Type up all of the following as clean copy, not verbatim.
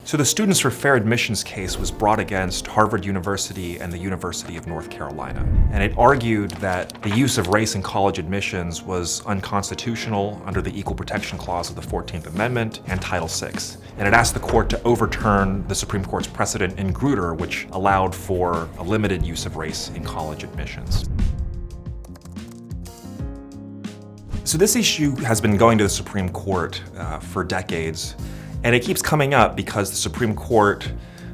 So the Students for Fair Admissions case was brought against Harvard University and the University of North Carolina. And it argued that the use of race in college admissions was unconstitutional under the Equal Protection Clause of the 14th Amendment and Title VI. And it asked the court to overturn the Supreme Court's precedent in Grutter, which allowed for a limited use of race in college admissions. So this issue has been going to the Supreme Court for decades. And it keeps coming up because the Supreme Court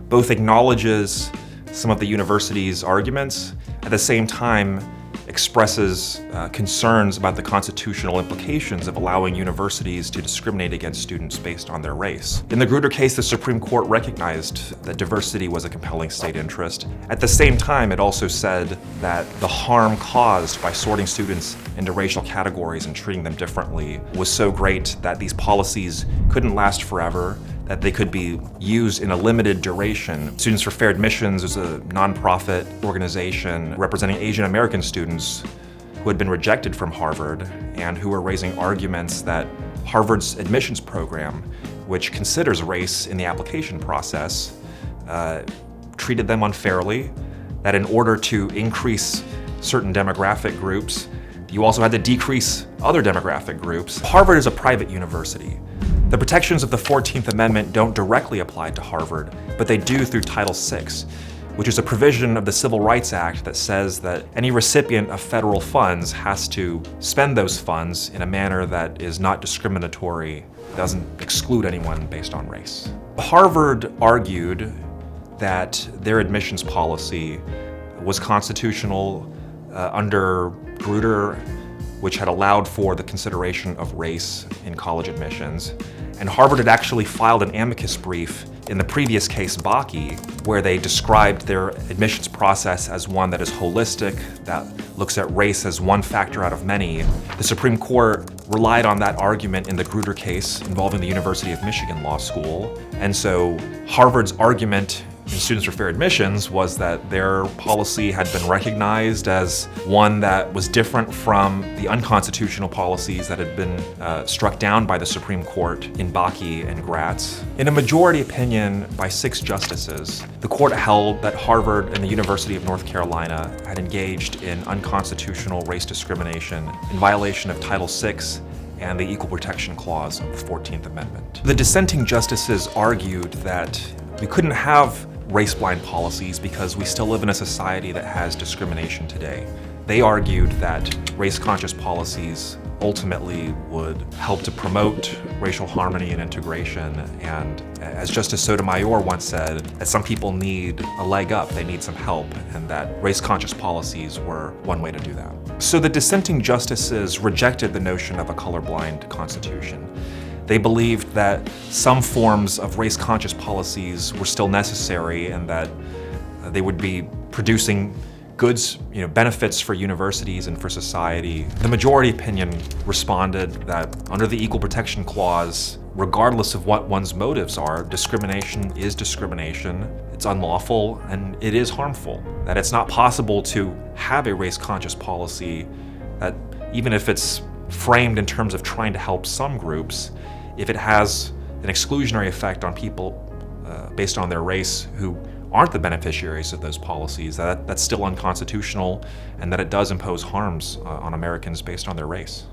both acknowledges some of the university's arguments, at the same time expresses concerns about the constitutional implications of allowing universities to discriminate against students based on their race. In the Grutter case, the Supreme Court recognized that diversity was a compelling state interest. At the same time, it also said that the harm caused by sorting students into racial categories and treating them differently was so great that these policies couldn't last forever, that they could be used in a limited duration. Students for Fair Admissions is a nonprofit organization representing Asian American students who had been rejected from Harvard and who were raising arguments that Harvard's admissions program, which considers race in the application process, treated them unfairly, that in order to increase certain demographic groups, you also had to decrease other demographic groups. Harvard is a private university. The protections of the 14th Amendment don't directly apply to Harvard, but they do through Title VI, which is a provision of the Civil Rights Act that says that any recipient of federal funds has to spend those funds in a manner that is not discriminatory, doesn't exclude anyone based on race. Harvard argued that their admissions policy was constitutional under Grutter, which had allowed for the consideration of race in college admissions. And Harvard had actually filed an amicus brief in the previous case, Bakke, where they described their admissions process as one that is holistic, that looks at race as one factor out of many. The Supreme Court relied on that argument in the Grutter case involving the University of Michigan Law School. And so Harvard's argument in Students for Fair Admissions was that their policy had been recognized as one that was different from the unconstitutional policies that had been struck down by the Supreme Court in Bakke and Gratz. In a majority opinion by 6 justices, the court held that Harvard and the University of North Carolina had engaged in unconstitutional race discrimination in violation of Title VI and the Equal Protection Clause of the 14th Amendment. The dissenting justices argued that we couldn't have race-blind policies because we still live in a society that has discrimination today. They argued that race-conscious policies ultimately would help to promote racial harmony and integration, and as Justice Sotomayor once said, that some people need a leg up, they need some help, and that race-conscious policies were one way to do that. So the dissenting justices rejected the notion of a colorblind constitution. They believed that some forms of race-conscious policies were still necessary and that they would be producing goods, benefits for universities and for society. The majority opinion responded that under the Equal Protection Clause, regardless of what one's motives are, discrimination is discrimination, it's unlawful, and it is harmful. That it's not possible to have a race-conscious policy that, even if it's framed in terms of trying to help some groups, if it has an exclusionary effect on people based on their race who aren't the beneficiaries of those policies, that's still unconstitutional, and that it does impose harms on Americans based on their race.